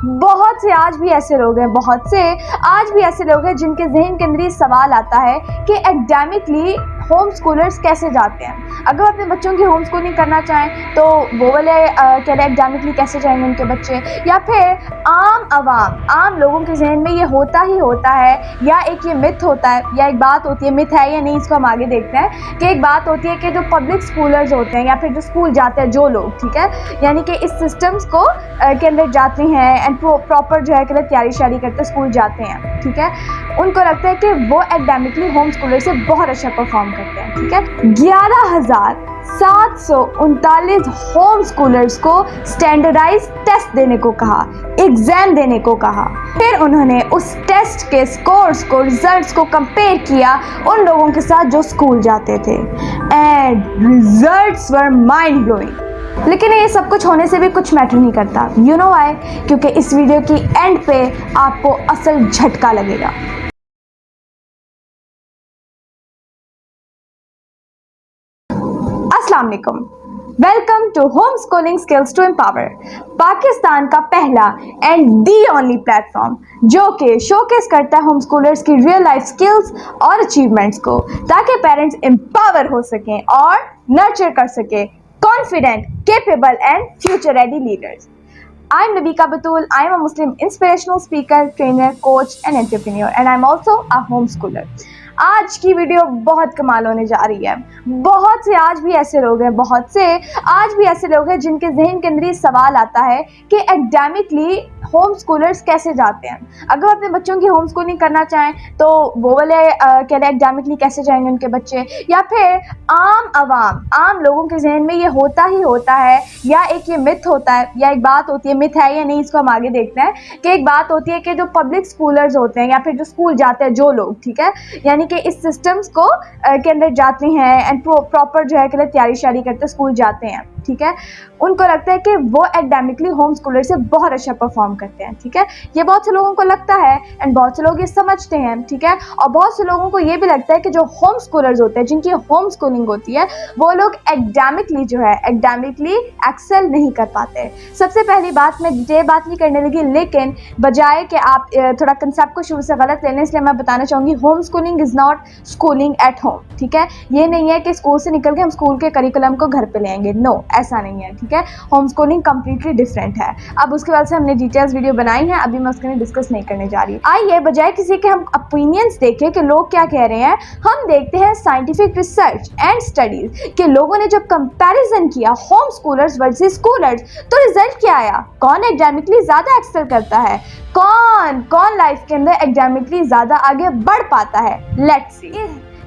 बहुत से आज भी ऐसे लोग हैं जिनके जहन के अंदर ये सवाल आता है कि एकेडमिकली होम स्कूलर्स कैसे जाते हैं। अगर अपने बच्चों की होम स्कूलिंग करना चाहें तो वो वाले कह रहे एकेडमिकली कैसे जाएंगे उनके बच्चे, या फिर आम लोगों के जहन में ये होता ही होता है, या एक ये मिथ होता है, या एक बात होती है, मिथ है या नहीं इसको हम आगे देखते हैं, कि एक बात होती है कि जो पब्लिक स्कूलर्स होते हैं या फिर जो स्कूल जाते हैं जो लोग, ठीक है, यानी कि इस सिस्टम्स को के अंदर जाते हैं एंड प्रॉपर जो है कि तैयारी शारी करते स्कूल जाते हैं, ठीक है, उनको लगता है कि वो एकेडमिकली होम स्कूलर से बहुत अच्छा परफॉर्म करते हैं, ठीक है। 11,739 होम स्कूलर्स को स्टैंडर्डाइज टेस्ट देने को कहा, एग्जाम देने को कहा। फिर उन्होंने उस टेस्ट के स्कोर्स को, रिजल्ट्स को कंपेयर किया उन लोगों के साथ जो स्कूल जाते थे, and results were mind blowing. लेकिन ये सब कुछ होने से भी कुछ मैटर नहीं करता। You know why? क्योंकि इस वीडियो की एंड पे आपको असल झटका लगेगा। अस्सलाम वालेकुम, welcome to home schooling skills to empower, Pakistan का पहला एंड दी ओनली प्लेटफॉर्म जो कि शोकेस करता है होम स्कूलर्स की रियल लाइफ स्किल्स और अचीवमेंट्स को, ताकि पेरेंट्स एम्पावर हो सकें और नर्चर कर सके confident, capable and future ready leaders. I am Nabika Batul. I am a Muslim inspirational speaker, trainer, coach and entrepreneur, and I am also a homeschooler. आज की वीडियो बहुत कमाल होने जा रही है। बहुत से आज भी ऐसे लोग हैं जिनके जहन के अंदर ये सवाल आता है कि एकेडमिकली होम स्कूलर्स कैसे जाते हैं। अगर अपने बच्चों की होम स्कूलिंग करना चाहें तो वो वाले कह रहे एकेडमिकली कैसे जाएंगे उनके बच्चे, या फिर आम लोगों के जहन में ये होता ही होता है, या एक ये मिथ होता है, या एक बात होती है, मिथ है या नहीं इसको हम आगे देखते हैं, कि एक बात होती है कि जो पब्लिक स्कूलर्स होते हैं या फिर जो स्कूल जाते हैं जो लोग, ठीक है, यानी कि इस सिस्टम्स को के अंदर जाते हैं एंड प्रॉपर जो है कि तैयारी शारी करते स्कूल जाते हैं, ठीक है, उनको लगता है कि वो एकेडमिकली होम स्कूलर से बहुत अच्छा परफॉर्म करते हैं, ठीक है। ये बहुत से लोगों को लगता है एंड बहुत से लोग ये समझते हैं, ठीक है, और बहुत से लोगों को ये भी लगता है कि जो होम स्कूलर्स होते हैं, जिनकी होम स्कूलिंग होती है, वो लोग एकेडमिकली एक्सेल नहीं कर पाते। सबसे पहली बात, मैं डिटेल बात नहीं करने लगी, लेकिन बजाय कि आप थोड़ा कंसेप्ट को शुरू से गलत लेने, इसलिए मैं बताना चाहूँगी home schooling is not schooling at home, ठीक है। ये नहीं है कि स्कूल से निकल के हम स्कूल के करिकुलम को घर पे ले आएंगे, नो, ऐसा नहीं है, ठीक है। होम स्कूलिंग कम्प्लीटली डिफरेंट है। अब उसके बाद से हमने डिटेल्स वीडियो बनाई है, अभी मैं उसके लिए डिस्कस नहीं करने जा रही। आइए बजाय किसी के हम ओपिनियंस देखें कि लोग क्या कह रहे हैं, हम देखते हैं साइंटिफिक रिसर्च एंड स्टडीज के लोगों ने जब कंपैरिजन किया होम स्कूलर्स वर्सेस स्कूलर्स, तो रिजल्ट क्या आया, कौन एकेडमिकली ज्यादा एक्सेल करता है, कौन लाइफ के अंदर एकेडमिकली ज्यादा आगे बढ़ पाता है। Let's see.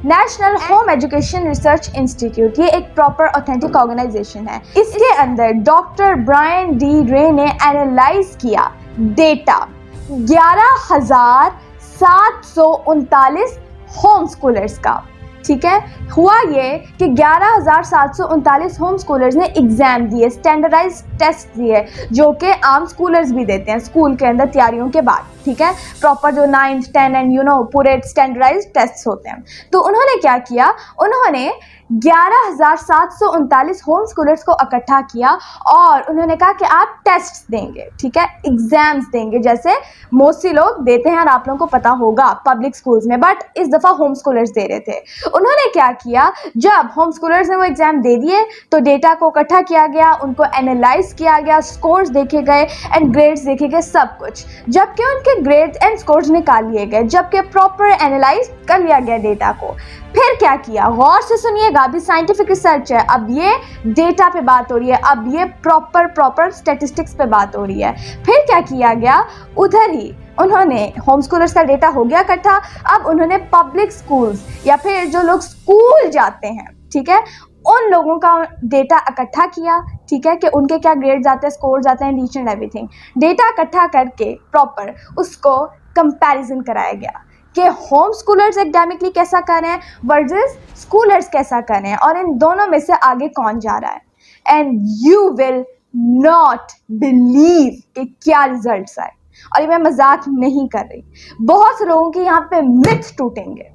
National home education research institute, ये एक प्रॉपर ऑथेंटिक ऑर्गेनाइजेशन है। इसके अंदर डॉक्टर ब्रायन डी रे ने एनालाइज किया डेटा 11,739 होम स्कूलर्स का, ठीक है। हुआ ये कि 11,739 होम स्कूलर्स ने एग्जाम दिए, स्टैंडर्डाइज टेस्ट दिए, जो कि आम स्कूलर्स भी देते हैं स्कूल के अंदर तैयारियों के बाद, ठीक है, प्रॉपर जो 9th 10 एंड पूरे स्टैंडर्डाइज टेस्ट होते हैं। तो उन्होंने क्या किया, उन्होंने 11,739 होम स्कूलर्स को इकट्ठा किया और उन्होंने कहा कि आप टेस्ट देंगे, ठीक है, एग्जाम्स देंगे, जैसे मोस्टली लोग देते हैं और आप लोगों को पता होगा पब्लिक स्कूल्स में, बट इस दफ़ा होम स्कूलर्स दे रहे थे। उन्होंने क्या किया, जब होम स्कूलर्स ने वो एग्जाम दे दिए तो डेटा को इकट्ठा किया गया, उनको एनालाइज किया गया, स्कोर्स देखे गए एंड ग्रेड्स देखे गए, सब कुछ, जबकि उनके ग्रेड्स एंड स्कोर्स निकाल लिए गए, जबकि प्रॉपर एनालाइज कर लिया गया डेटा को। फिर क्या किया, गौर से सुनिएगा, अभी साइंटिफिक रिसर्च है, अब ये डेटा पे बात हो रही है, अब ये प्रॉपर स्टैटिस्टिक्स पे बात हो रही है। फिर क्या किया गया, उधर ही उन्होंने होम स्कूलर्स का डेटा हो गया इकट्ठा, अब उन्होंने पब्लिक स्कूल्स या फिर जो लोग स्कूल जाते हैं, ठीक है, उन लोगों का डेटा इकट्ठा किया, ठीक है, कि उनके क्या ग्रेड्स आते हैं, स्कोर्स आते हैं, ईच एंड एवरीथिंग। डेटा इकट्ठा करके प्रॉपर उसको कंपैरिजन कराया गया कि होम स्कूलर्स एकेडमिकली कैसा कर रहे हैं वर्सेस स्कूलर्स कैसा कर रहे हैं, और इन दोनों में से आगे कौन जा रहा है। And you will not believe कि क्या रिजल्ट्स आए, और ये मैं मजाक नहीं कर रही, बहुत से लोगों के यहाँ पे मिथ टूटेंगे।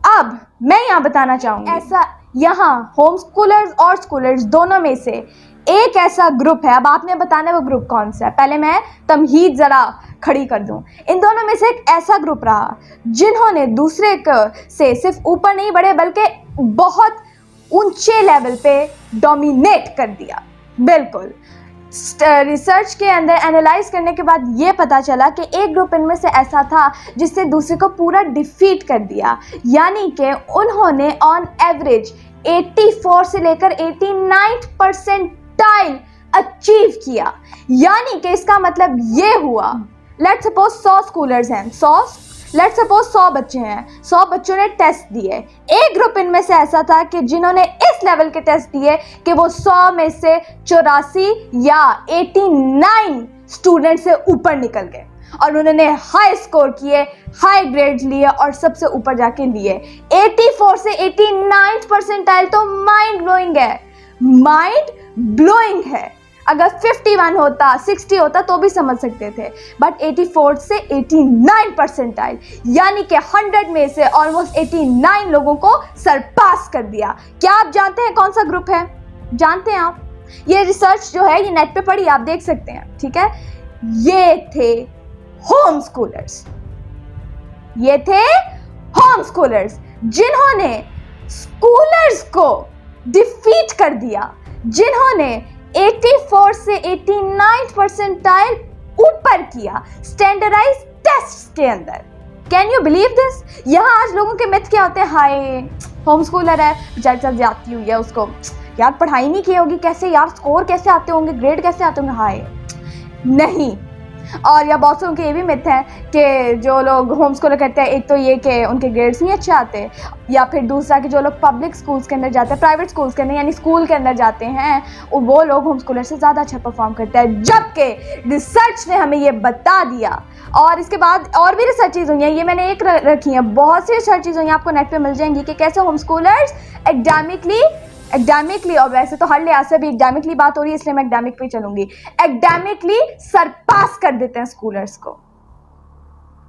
अब मैं यहाँ बताना चाहूँगी, ऐसा यहाँ होम स्कूलर्स और स्कूलर्स दोनों में से एक ऐसा ग्रुप है, अब आपने बताना वो ग्रुप कौन सा है। पहले मैं तमहीद ज़रा खड़ी कर दूं। इन दोनों में से एक ऐसा ग्रुप रहा जिन्होंने दूसरे से सिर्फ ऊपर नहीं बढ़े बल्कि बहुत ऊंचे लेवल पे डोमिनेट कर दिया। बिल्कुल, रिसर्च के अंदर एनालाइज करने के बाद ये पता चला कि एक ग्रुप इनमें से ऐसा था जिससे दूसरे को पूरा डिफीट कर दिया, यानी कि उन्होंने ऑन एवरेज 84 से लेकर 89 परसेंटाइल अचीव किया। यानी कि इसका मतलब ये हुआ, लेट्स सपोज 100 स्कूलर्स हैं, 100 बच्चे हैं, 100 बच्चों ने टेस्ट दिए। एक ग्रुप इनमें से ऐसा था कि जिन्होंने इस लेवल के टेस्ट दिए कि वो 100 में से 84 या 89 स्टूडेंट से ऊपर निकल गए और उन्होंने हाई स्कोर किए, हाई ग्रेड्स लिए और सबसे ऊपर जाके लिए 84 से 89 परसेंटाइल। तो माइंड ब्लोइंग है, माइंड ब्लोइंग है। अगर 51 होता, 60 होता तो भी समझ सकते थे, बट 84 से 89 परसेंटाइल, यानी कि 100 में से ऑलमोस्ट 89 लोगों को सरपास कर दिया। क्या आप जानते हैं कौन सा ग्रुप है? जानते हैं आप? ये रिसर्च जो है ये नेट पे पड़ी, आप देख सकते हैं, ठीक है। ये थे होम स्कूलर्स, ये थे होम स्कूलर्स जिन्होंने स्कूलर्स को डिफीट कर दिया, जिन्होंने 84 से 89 परसेंटाइल ऊपर किया स्टैंडर्डाइज टेस्ट के अंदर। Can you believe this? यहाँ आज लोगों के मिथ क्या होते हैं, हाय होम स्कूलर है, बेचारी साथ जाती हुई है, उसको यार पढ़ाई नहीं की होगी, कैसे यार स्कोर कैसे आते होंगे, ग्रेड कैसे आते होंगे, हाय नहीं। और या बहुत से उनके ये भी मिथ है कि जो लोग होम स्कूलर करते हैं, एक तो ये कि उनके ग्रेड्स नहीं अच्छे आते, या फिर दूसरा कि जो लोग पब्लिक स्कूल्स के अंदर जाते हैं, प्राइवेट स्कूल्स के अंदर यानी स्कूल के अंदर जाते हैं, वो लोग होम स्कूलर से ज़्यादा अच्छा परफॉर्म करते हैं। जबकि रिसर्च ने हमें ये बता दिया, और इसके बाद और भी रिसर्चेज हुई हैं, ये मैंने एक रखी हैं, बहुत सी रिसर्चेज हुई हैं, आपको नेट पर मिल जाएंगी कि कैसे होम स्कूलर्स एकेडमिकली, और वैसे तो हर लिहाज से भी एकेडमिकली बात हो रही है इसलिए मैं एकेडमिक पे चलूंगी, एकेडमिकली सरपास कर देते हैं स्कूलर्स को।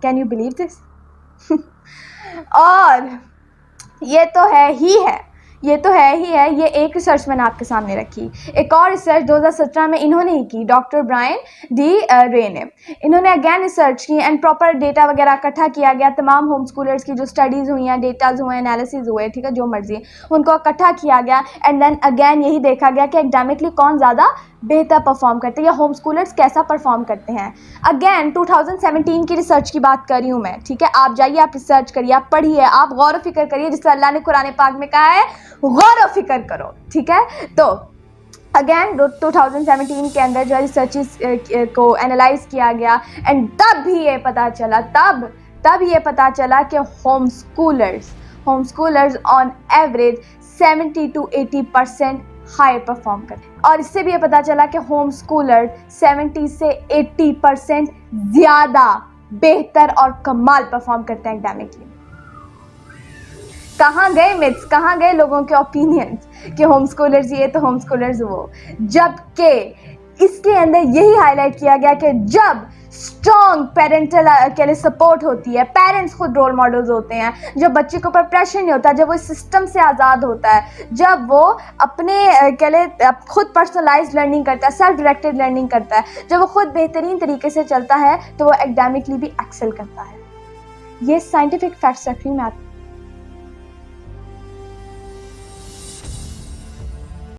Can you believe this? और ये तो है ही है, ये तो है ही है। ये एक रिसर्च मैंने आपके सामने रखी। एक और रिसर्च 2017 में इन्होंने ही की, डॉक्टर ब्रायन डी रे ने। इन्होंने अगेन रिसर्च की एंड प्रॉपर डेटा वगैरह इकट्ठा किया गया, तमाम होम स्कूलर्स की जो स्टडीज़ हुई हैं, डेटाज हुए, एनालिसिस हुए, ठीक है, जो मर्जी, उनको इकट्ठा किया गया एंड देन अगेन यही देखा गया कि एकेडमिकली कौन ज़्यादा बेहतर परफॉर्म करते हैं या होम स्कूलर्स कैसा परफॉर्म करते हैं। अगेन 2017 की रिसर्च की बात कर रही हूँ मैं, ठीक है। आप जाइए, आप रिसर्च करिए, आप पढ़िए, आप गौर व फिक्र करिए, जिससे अल्लाह ने कुरान पाक में कहा है गौर व फिक्र करो, ठीक है। तो अगेन 2017 के अंदर जो रिसर्चेस को एनालाइज किया गया एंड तब भी ये पता चला, तब ये पता चला कि home schoolers on average 70 to 80% high perform करते हैं। और इससे भी ये पता चला कि होम स्कूलर 70 से 80% ज़्यादा बेहतर और कमाल परफॉर्म करते हैं एकेडमिकली। कहाँ गए मिथ्स, कहाँ गए लोगों के ओपिनियंस कि होम स्कूलर्स ये तो होम स्कूलर्स वो, जबकि इसके अंदर यही हाईलाइट किया गया कि जब स्ट्रॉन्ग पेरेंटल के लिए सपोर्ट होती है, पेरेंट्स खुद रोल मॉडल्स होते हैं, जब बच्चे के ऊपर प्रेशर नहीं होता, जब वो सिस्टम से आज़ाद होता है, जब वो अपने के लिए खुद पर्सनलाइज्ड लर्निंग करता है, सेल्फ डायरेक्टेड लर्निंग करता है, जब वो खुद बेहतरीन तरीके से चलता है तो वो एकेडमिकली भी एक्सेल करता है। ये साइंटिफिक फैक्ट्स रख रही हूँ मैं